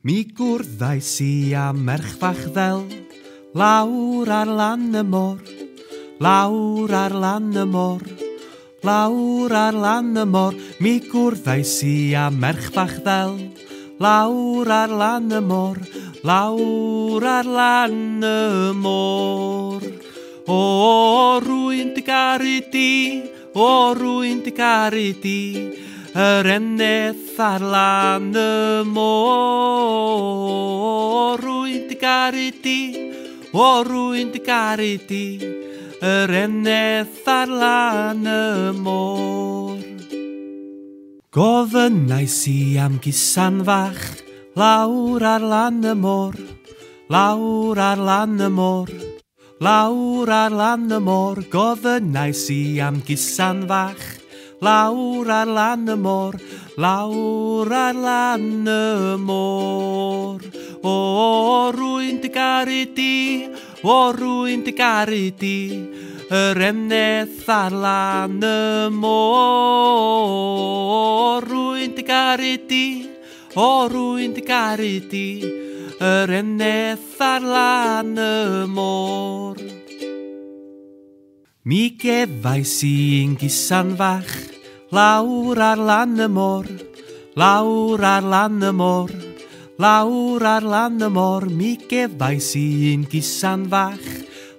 Mi gwrddais I a merch fach ddel, lawr ar lan y môr, lawr ar lan y môr, lawr ar lan y môr. Mi gwrddais I a merch fach ddel, lawr ar lan y môr, lawr ar lan y môr. O rwy'n dy garu di, o rwy'n dy garu di, yr eneth ar lan y môr. Rwy'n dy garu di, o rwy'n dy garu di, yr eneth ar lan y môr. Gofynnais I am gisan fach, lawr ar lan y môr, lawr ar lan y môr, lawr ar lan y môr. Gofynnais I am gisan fach, lawr ar lan y môr, lawr ar lan y môr. O rwy'n dy garu di, o rwy'n dy garu di, yr eneth ar lan y môr. Rwy'n dy garu di, o rwy'n dy garu di, yr eneth ar lan y môr. Mi gefais I'n gisan fach, lawr ar lan y môr, lawr ar lan y môr, lawr ar lan y môr. Mi gefais I'n gisan fach,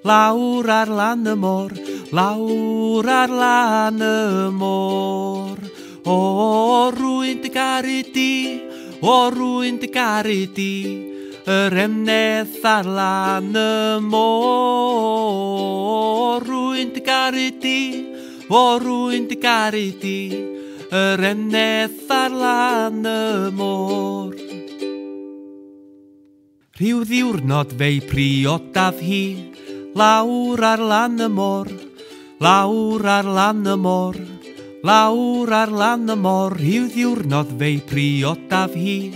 lawr ar lan y môr, lawr ar lan y môr. O rwy'n dy garu di, o rwy'n dy garu di, yr eneth ar lan y môr. Rwy'n dy garu di, o rwy'n dy garu di, yr eneth ar lan y môr. Rhyw ddiwrnod fe'i priodaf hi, lawr ar lan y môr, lawr ar lan y môr, lawr ar lan y môr. Rhyw ddiwrnod fe'i priodaf hi,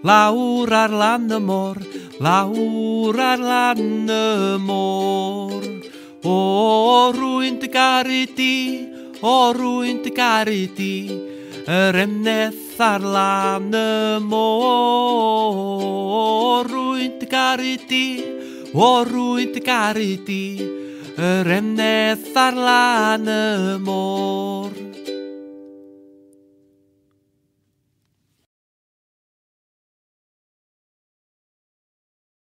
lawr ar lan y môr, lawr ar lan y môr. O rwy'n dy garu di, o rwy'n dy garu di, yr eneth ar lan y môr. Rwy'n dy garu di, o rwy'n dy garu di, yr eneth ar lan y môr.